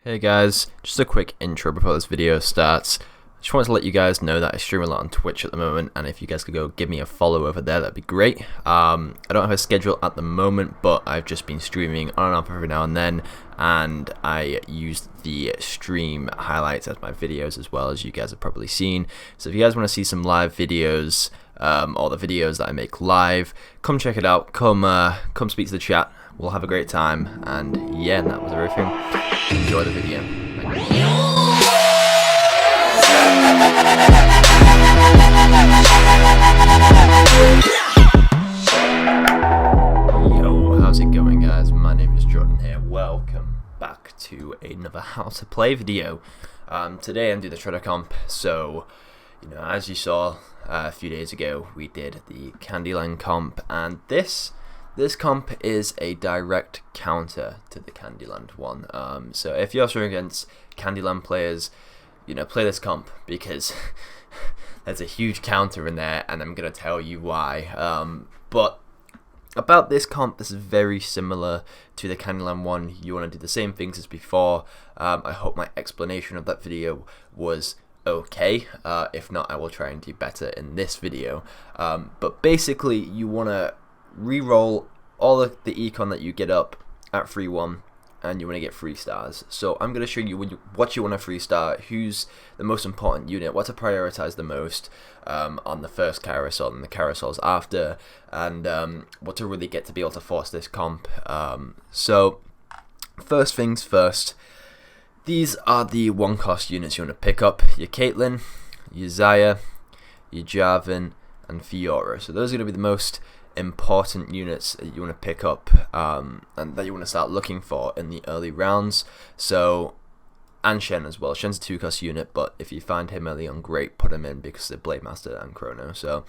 Hey guys, just a quick intro before this video starts. Just wanted to let you guys know that I stream a lot on Twitch at the moment, and if you guys could go give me a follow over there, that'd be great. I don't have a schedule at the moment, but I've just been streaming on and off every now and then, and I use the stream highlights as my videos as well, as you guys have probably seen. So if you guys want to see some live videos, or the videos that I make live, come check it out. Come speak to the chat. We'll have a great time, and yeah, that was everything. Enjoy the video. Thank you. Yo, how's it going, guys? My name is Jordan here. Welcome back to another How to Play video. Today I'm doing the Shredder comp. So, as you saw a few days ago, we did the CANDYLAND comp, and this comp is a direct counter to the CANDYLAND one. So if you're struggling against CANDYLAND players, play this comp because there's a huge counter in there, and I'm gonna tell you why. But about this comp, this is very similar to the CANDYLAND one. You want to do the same things as before. I hope my explanation of that video was okay. If not, I will try and do better in this video. But basically, you want to re-roll all of the econ that you get up at 3-1, and you want to get 3 stars. So I'm going to show you what you want to 3-star, who's the most important unit, what to prioritize the most on the first carousel and the carousels after, and what to really get to be able to force this comp. So first things first, these are the 1-cost units you want to pick up: your Caitlyn, your Xayah, your Jarvan, and Fiora. So those are going to be the most important units that you want to pick up, and that you want to start looking for in the early rounds. So, and Shen as well. Shen's a 2-cost unit, but if you find him early on, great, put him in because they're Blade Master and Chrono. So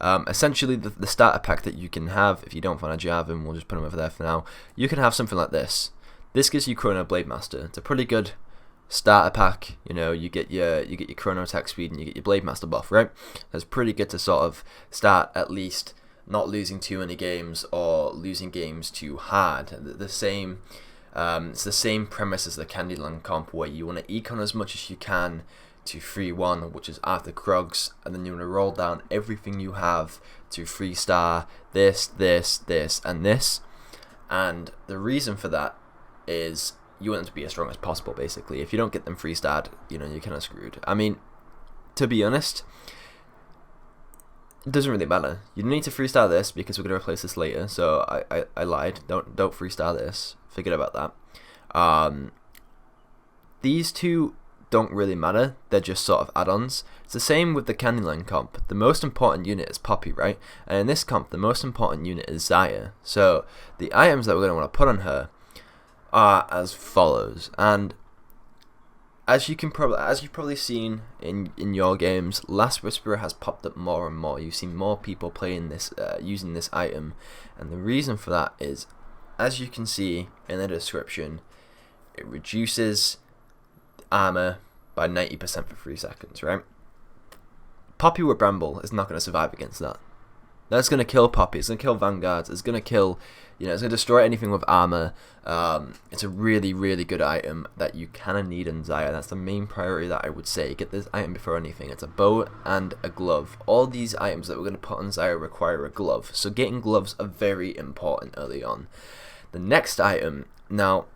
essentially the starter pack that you can have, if you don't find a Jarvan, we'll just put him over there for now. You can have something like this. This gives you Chrono Blade Master. It's a pretty good starter pack. You get your Chrono attack speed and you get your Blade Master buff, right? That's pretty good to sort of start at least not losing too many games or losing games too hard. It's the same premise as the CANDYLAND comp, where you want to econ as much as you can to 3-1, which is after Krugs, and then you want to roll down everything you have to 3-star this, and this. And the reason for that is you want them to be as strong as possible, basically. If you don't get them 3-starred, you're kind of screwed. I mean, to be honest, it doesn't really matter. You don't need to 3-star this because we're going to replace this later. So I lied. Don't 3-star this. Forget about that. These two don't really matter. They're just sort of add-ons. It's the same with the CANDYLAND comp. The most important unit is Poppy, right? And in this comp, the most important unit is Xayah. So the items that we're going to want to put on her are as follows. And as you've probably seen in your games, Last Whisperer has popped up more and more. You've seen more people playing this, using this item, and the reason for that is, as you can see in the description, it reduces armor by 90% for 3 seconds, right? Poppy with Bramble is not going to survive against that. That's going to kill Poppy. It's going to kill Vanguards. It's going to kill, it's going to destroy anything with armor. It's a really, really good item that you kind of need in Xayah. That's the main priority that I would say. Get this item before anything. It's a bow and a glove. All these items that we're going to put on Xayah require a glove. So getting gloves are very important early on. The next item, now,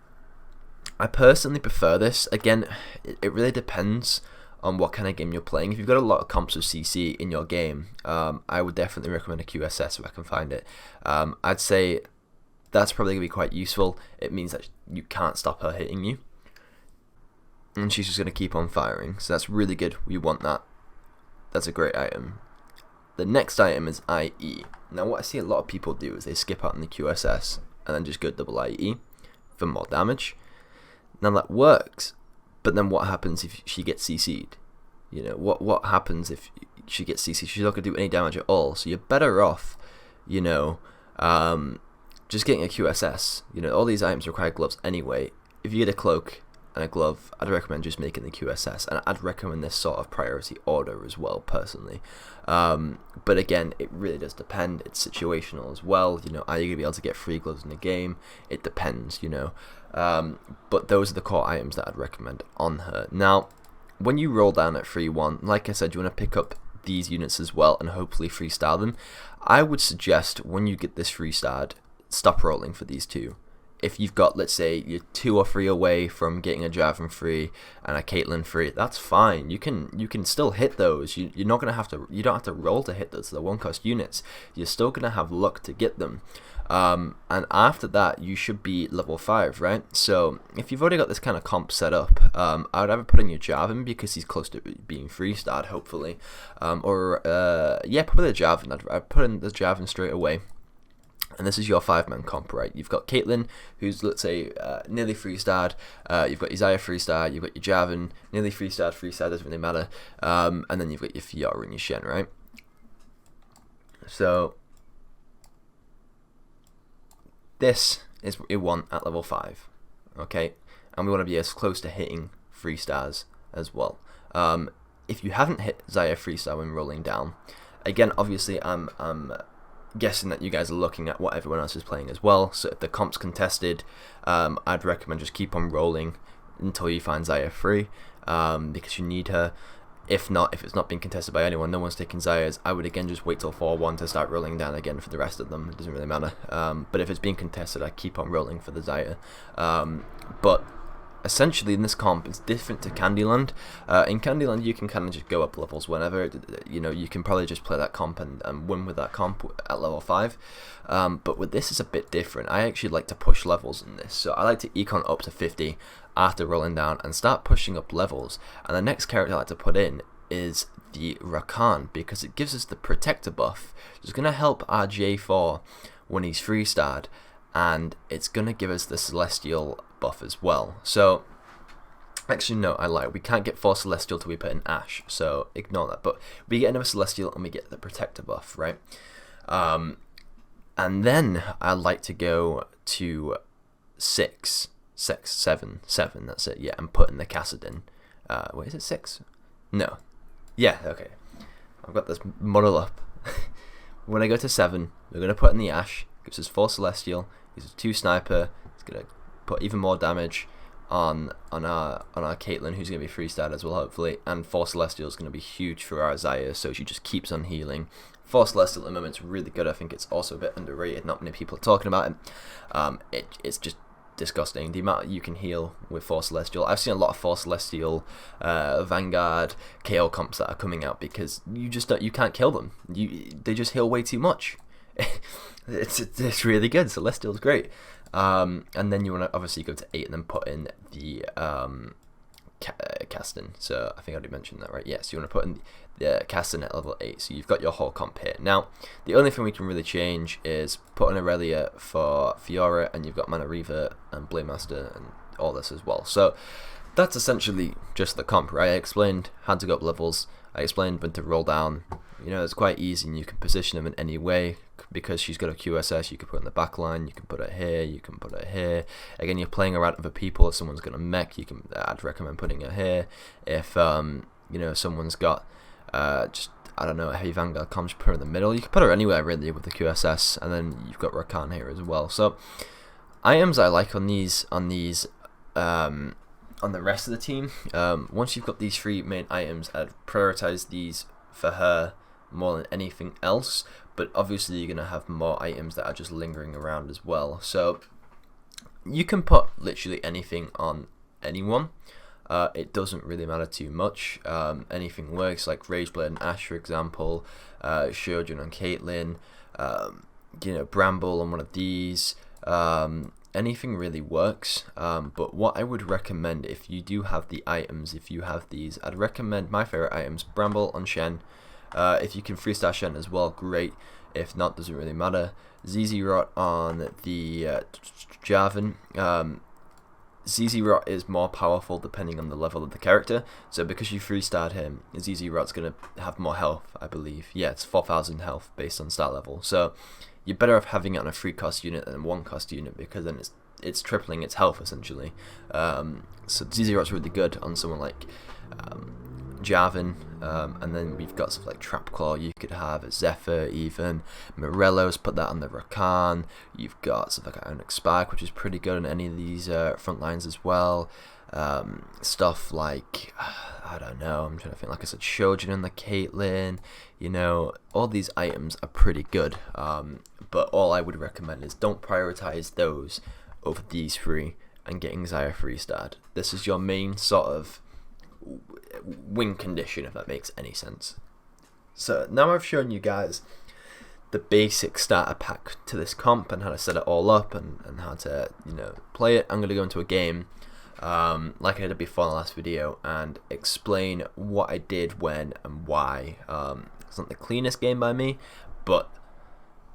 I personally prefer this. Again, it really depends on what kind of game you're playing. If you've got a lot of comps with CC in your game, I would definitely recommend a QSS if I can find it. I'd say that's probably going to be quite useful. It means that you can't stop her hitting you, and she's just going to keep on firing. So that's really good. We want that. That's a great item. The next item is IE. Now what I see a lot of people do is they skip out on the QSS and then just go double IE for more damage. Now that works, but then what happens if she gets CC'd? What happens if she gets CC'd? She's not going to do any damage at all. So you're better off, just getting a QSS. All these items require gloves anyway. If you get a cloak, and a glove, I'd recommend just making the QSS, and I'd recommend this sort of priority order as well, personally. But again, it really does depend. It's situational as well. You know, are you gonna be able to get free gloves in the game? It depends, you know. But those are the core items that I'd recommend on her. Now, when you roll down at 3-1, like I said, you want to pick up these units as well and hopefully 3-star them. I would suggest when you get this 3-starred, stop rolling for these two. If you've got, let's say, you're 2 or 3 away from getting a Javelin free and a Caitlyn free, that's fine. You can still hit those. You're not gonna have to. You don't have to roll to hit those. They're 1-cost units. You're still gonna have luck to get them. And after that, you should be level 5, right? So if you've already got this kind of comp set up, I would either put in your Javelin because he's close to being 3-starred, hopefully, yeah, probably the Javelin. I'd put in the Javelin straight away. And this is your 5-man comp, right? You've got Caitlyn, who's, let's say, nearly 3-starred. You've got Isaiah 3-star. You've got your Javelin, nearly 3-starred. 3-star doesn't really matter. And then you've got your Fiora and your Shen, right? So this is what we want at level 5, okay? And we want to be as close to hitting 3 stars as well. If you haven't hit Zaya 3-star when rolling down, again, obviously, I'm guessing that you guys are looking at what everyone else is playing as well. So if the comp's contested, I'd recommend just keep on rolling until you find Zaya free, because you need her. If not, if it's not being contested by anyone, no one's taking Zaya's, I would again just wait till 4-1 to start rolling down again for the rest of them. It doesn't really matter. But if it's being contested, I keep on rolling for the Zaya. But essentially in this comp, it's different to Candyland. In Candyland, you can kind of just go up levels whenever. You know, you can probably just play that comp and win with that comp at level 5. But with this, it's a bit different. I actually like to push levels in this. So I like to econ up to 50 after rolling down and start pushing up levels. And the next character I like to put in is the Rakan, because it gives us the protector buff. It's going to help our J4 when he's 3-starred, and it's going to give us the Celestial buff as well. So actually no, I lie, we can't get 4 Celestial till we put in Ashe, so ignore that, but we get another Celestial and we get the protector buff, right? And then I like to go to 7, that's it, yeah, and put in the Cassidin. Wait, is it 6? No. Yeah, okay. I've got this model up. When I go to 7, we're going to put in the Ashe, gives us 4 Celestial, gives us 2 Sniper, it's going to put even more damage on our Caitlyn, who's going to be 3-starred as well, hopefully, and 4 Celestial is going to be huge for our Zaya, so she just keeps on healing. 4 Celestial at the moment is really good. I think it's also a bit underrated, not many people are talking about it. It's just disgusting, the amount you can heal with 4 Celestial. I've seen a lot of 4 Celestial Vanguard KO comps that are coming out because you can't kill them. They just heal way too much. It's really good. Celestial's great. And then you want to obviously go to 8 and then put in the Caston. So I think I already mentioned that, right? Yes, you want to put in the Caston at level 8. So you've got your whole comp here. Now, the only thing we can really change is put in Aurelia for Fiora, and you've got Mana Reaver and Blade Master and all this as well. So that's essentially just the comp, right? I explained how to go up levels. I explained when to roll down. You know, it's quite easy, and you can position them in any way. Because she's got a QSS, you can put in the back line, you can put it here, you can put it here. Again, you're playing around other people. If someone's got a mech, I'd recommend putting it here. If you know, someone's got just, I don't know, a heavy Vanguard comp, just put her in the middle. You can put her anywhere really with the QSS, and then you've got Rakan here as well. So items I like on the rest of the team. Once you've got these 3 main items, I'd prioritize these for her more than anything else. But obviously you're going to have more items that are just lingering around as well. So you can put literally anything on anyone. It doesn't really matter too much. Anything works, like Rageblade and Ashe, for example. Shojin on Caitlyn. You know, Bramble on one of these. Anything really works. But what I would recommend, if you do have the items, if you have these, I'd recommend my favorite items: Bramble on Shen. If you can 3-star Shen as well, great. If not, doesn't really matter. ZZ Rot on the Javelin. ZZ Rot is more powerful depending on the level of the character. So because you 3-starred him, ZZ Rot's going to have more health, I believe. Yeah, it's 4,000 health based on star level. So you're better off having it on a 3-cost unit than a 1-cost unit, because then it's tripling its health essentially. So Z0's really good on someone like Jarvan, and then we've got stuff like Trapclaw. You could have Zephyr, even Morello's put that on the Rakan. You've got stuff like Onyx Spark, which is pretty good on any of these front lines as well. Stuff like, I don't know, I'm trying to think, like I said, Shojin and the Caitlyn, you know, all these items are pretty good, but all I would recommend is don't prioritize those over these three and getting Xayah 3-starred. This is your main sort of win condition, if that makes any sense. So now I've shown you guys the basic starter pack to this comp and how to set it all up and how to, you know, play it. I'm going to go into a game like I did before in the last video and explain what I did, when and why. It's not the cleanest game by me, but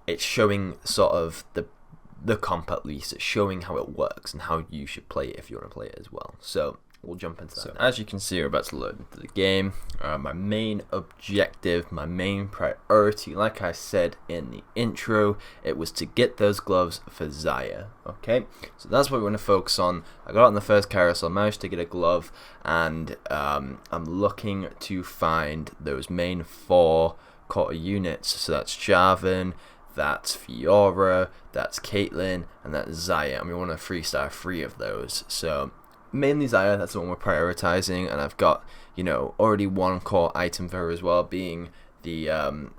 it's showing sort of the comp at least. It's showing how it works and how you should play it if you want to play it as well. So we'll jump into that. So as you can see, we're about to load into the game. My main objective, my main priority, like I said in the intro, it was to get those gloves for Xayah. Okay, so that's what we're going to focus on. I got it on the first carousel, managed to get a glove, and I'm looking to find those main 4 quarter units. So that's Jarvan, that's Fiora, that's Caitlyn, and that's Xayah, and we want to 3-star 3 of those. So mainly Xayah, that's the one we're prioritizing, and I've got, you know, already 1 core item for her as well, being the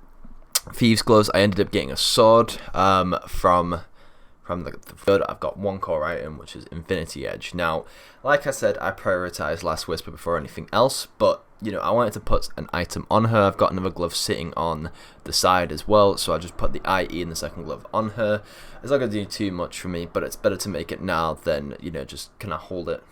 Thieves Gloves. I ended up getting a sword from the third. I've got 1 core item, which is Infinity Edge. Now, like I said, I prioritized Last Whisper before anything else, but you know, I wanted to put an item on her. I've got another glove sitting on the side as well, so I just put the IE in the second glove on her. It's not going to do too much for me, but it's better to make it now than, you know, just kind of hold it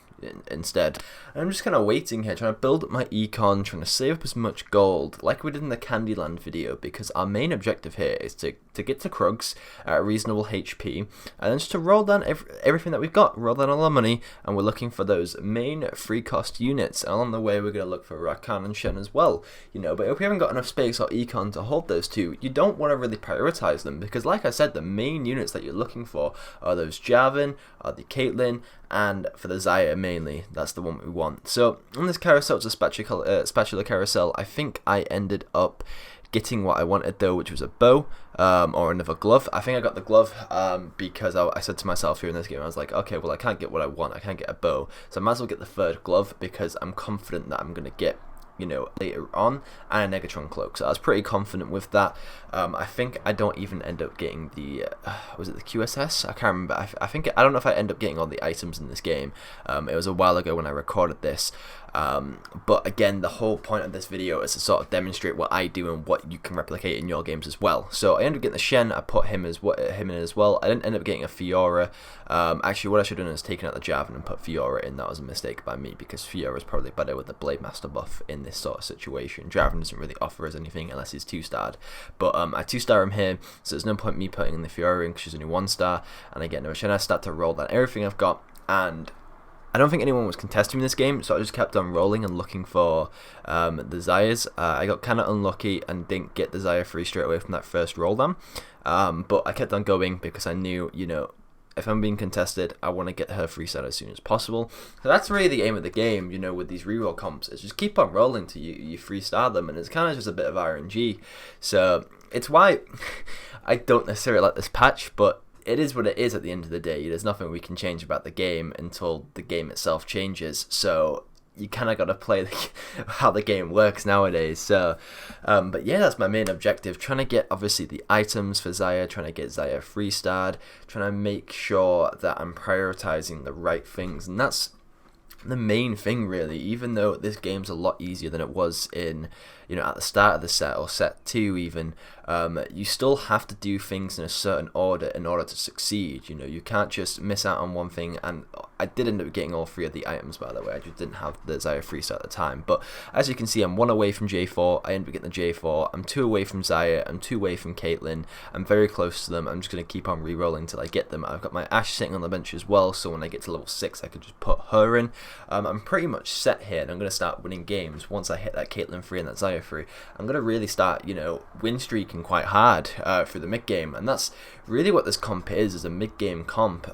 instead. And I'm just kind of waiting here, trying to build up my econ, trying to save up as much gold like we did in the CANDYLAND video, because our main objective here is to get to Krugs at a reasonable HP, and then just to roll down everything that we've got, roll down all our money, and we're looking for those main free cost units. And along the way we're going to look for Rakan and Shen as well, you know, but if we haven't got enough space or econ to hold those two, you don't want to really prioritize them, because like I said, the main units that you're looking for are those Jarvan, are the Caitlyn, and for the Xayah mainly, that's the one we want. So on this carousel, it's a spatula carousel. I think I ended up getting what I wanted though, which was a bow or another glove. I think I got the glove because I said to myself here in this game, I was like, okay, well I can't get what I want, I can't get a bow, so I might as well get the third glove, because I'm confident that I'm going to get, you know, later on, and a Negatron cloak. So I was pretty confident with that. I think I don't even end up getting the was it the QSS? I can't remember. I don't know if I end up getting all the items in this game. It was a while ago when I recorded this. But again, the whole point of this video is to sort of demonstrate what I do and what you can replicate in your games as well. So I ended up getting the Shen. I put him in as well. I didn't end up getting a Fiora. Actually, what I should have done is taken out the Jarvan and put Fiora in. That was a mistake by me, because Fiora is probably better with the Blade Master buff in this sort of situation. Jarvan doesn't really offer us anything unless he's 2-starred. But I 2-star him here, so there's no point me putting in the Fiora in, because she's only 1-star. And I get no Shen. I start to roll down everything I've got, and I don't think anyone was contesting this game, so I just kept on rolling and looking for the Xayahs. I got kind of unlucky and didn't get the Xayah 3 straight away from that first roll down. But I kept on going, because I knew, you know, if I'm being contested, I want to get her 3-star as soon as possible. So that's really the aim of the game, you know, with these reroll comps, is just keep on rolling till you 3-star them, and it's kind of just a bit of RNG. So it's why I don't necessarily like this patch, but it is what it is at the end of the day. There's nothing we can change about the game until the game itself changes. So you kind of got to play how the game works nowadays. So, but yeah, that's my main objective. Trying to get, obviously, the items for Xayah, trying to get Xayah 3-starred, trying to make sure that I'm prioritizing the right things. And that's the main thing, really. Even though this game's a lot easier than it was in, you know, at the start of the set, or set 2 even, you still have to do things in a certain order in order to succeed. You know, you can't just miss out on one thing. And I did end up getting all 3 of the items, by the way. I just didn't have the Xayah 3-star at the time. But as you can see, I'm 1 away from J4. I end up getting the J4. I'm 2 away from Xayah. I'm 2 away from Caitlyn. I'm very close to them. I'm just going to keep on re-rolling until I get them. I've got my Ashe sitting on the bench as well, so when I get to level 6, I can just put her in. I'm pretty much set here, and I'm going to start winning games once I hit that Caitlyn 3 and that Xayah 3. I'm going to really start, you know, win streaking quite hard through the mid game, and that's really what this comp is a mid game comp.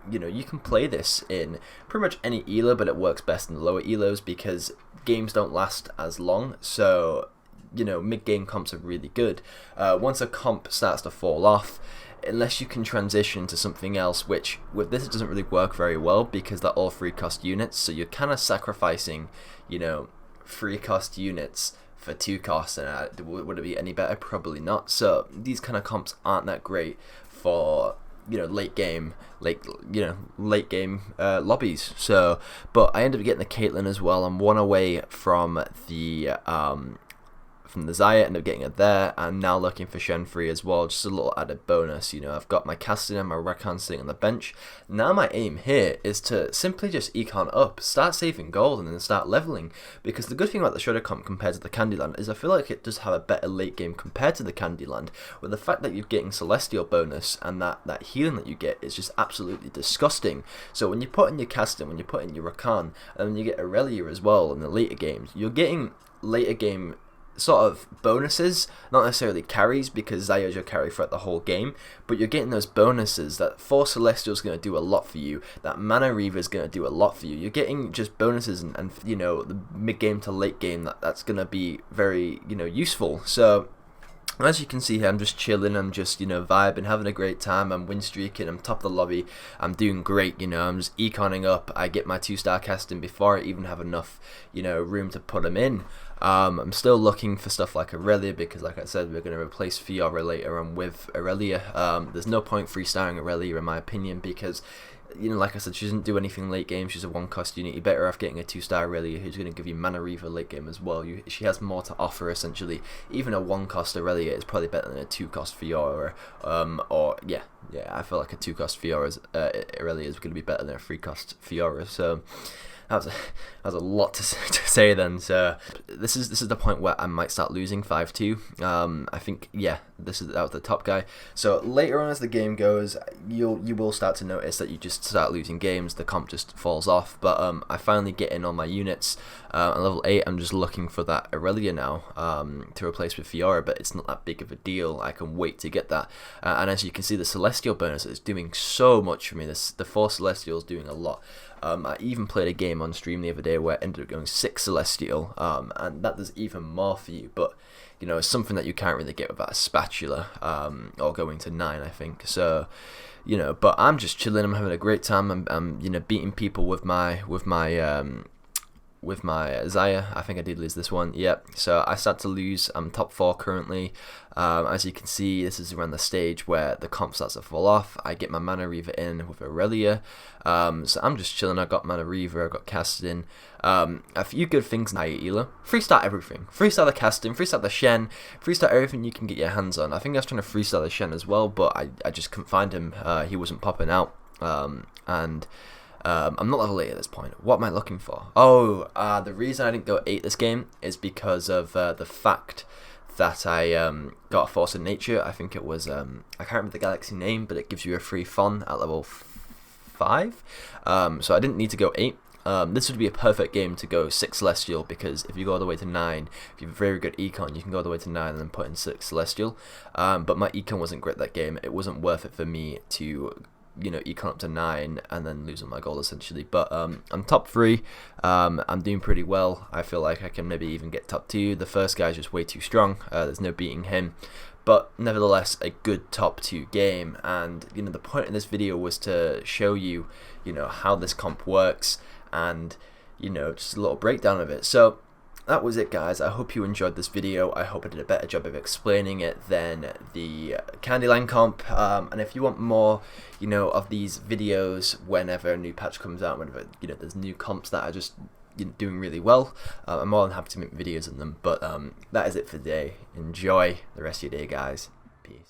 you know, you can play this in pretty much any elo, but it works best in the lower elos because games don't last as long. So, you know, mid-game comps are really good. Once a comp starts to fall off, unless you can transition to something else, which with this it doesn't really work very well because they're all free cost units, so you're kind of sacrificing, you know, free cost units for 2 costs, and would it be any better? Probably not. So these kind of comps aren't that great for, you know, late game lobbies. So, but I ended up getting the Caitlyn as well. I'm one away from the Xayah, ended up getting it there, and now looking for Shen free as well, just a little added bonus. You know, I've got my casting and my Rakan sitting on the bench. Now my aim here is to simply just econ up, start saving gold, and then start leveling, because the good thing about the Shredder comp compared to the CANDYLAND is I feel like it does have a better late game compared to the CANDYLAND, with the fact that you're getting Celestial bonus, and that healing that you get is just absolutely disgusting. So when you put in your casting, when you put in your Rakan, and then you get Aurelia as well in the later games, you're getting later game sort of bonuses, not necessarily carries, because Xayah's your carry throughout the whole game, but you're getting those bonuses that Force Celestial's going to do a lot for you, that Mana Reaver's going to do a lot for you. You're getting just bonuses and you know, the mid game to late game that's going to be very, you know, useful. So as you can see here, I'm just chilling, I'm just, you know, vibing, having a great time. I'm win streaking, I'm top of the lobby, I'm doing great, you know, I'm just econing up. I get my 2-star casting before I even have enough, you know, room to put them in. I'm still looking for stuff like Aurelia, because like I said, we're going to replace Fiora later on with Aurelia. There's no point 3-starring Aurelia in my opinion, because, you know, like I said, she doesn't do anything late game. She's a 1-cost unit. You're better off getting a 2-star Aurelia who's going to give you Mana Reaver late game as well. She has more to offer essentially. Even a 1-cost Aurelia is probably better than a 2-cost Fiora. Or yeah, I feel like a 2-cost Fiora's Aurelia is going to be better than a 3-cost Fiora. So that was a lot to say then. So this is the point where I might start losing 5-2. I think, yeah, that was the top guy. So later on as the game goes, you will start to notice that you just start losing games. The comp just falls off. But I finally get in on my units. At level 8, I'm just looking for that Aurelia now to replace with Fiora, but it's not that big of a deal. I can wait to get that. And as you can see, the Celestial bonus is doing so much for me. The 4 Celestial is doing a lot. I even played a game on stream the other day where I ended up going 6 Celestial, and that does even more for you. But, you know, it's something that you can't really get without a spatula, or going to 9, I think. So, you know, but I'm just chilling. I'm having a great time. I'm you know, beating people with my Xayah. I think I did lose this one. Yep. So I start to lose. I'm top 4 currently. As you can see, this is around the stage where the comp starts to fall off. I get my Mana Reaver in with Aurelia. So I'm just chilling. I got Mana Reaver. I got casting. A few good things in higher elo. 3-star everything. 3-star the casting. 3-star the Shen. 3-star everything you can get your hands on. I think I was trying to 3-star the Shen as well, but I just couldn't find him. He wasn't popping out. I'm not level 8 at this point. What am I looking for? Oh, the reason I didn't go 8 this game is because of the fact that I got a Force of Nature. I think it was, I can't remember the galaxy name, but it gives you a free Fawn at level 5. So I didn't need to go 8. This would be a perfect game to go 6 Celestial, because if you go all the way to 9, if you have very good econ, you can go all the way to 9 and then put in 6 Celestial. But my econ wasn't great that game. It wasn't worth it for me to, you know, econ up to 9 and then losing my goal essentially. But I'm top 3. I'm doing pretty well. I feel like I can maybe even get top 2. The first guy's just way too strong. There's no beating him. But nevertheless, a good top 2 game. And, you know, the point of this video was to show you, you know, how this comp works, and, you know, just a little breakdown of it. So that was it, guys. I hope you enjoyed this video. I hope I did a better job of explaining it than the CANDYLAND comp. And if you want more, you know, of these videos whenever a new patch comes out, whenever, you know, there's new comps that are just, you know, doing really well, I'm more than happy to make videos on them. But that is it for today. Enjoy the rest of your day, guys. Peace.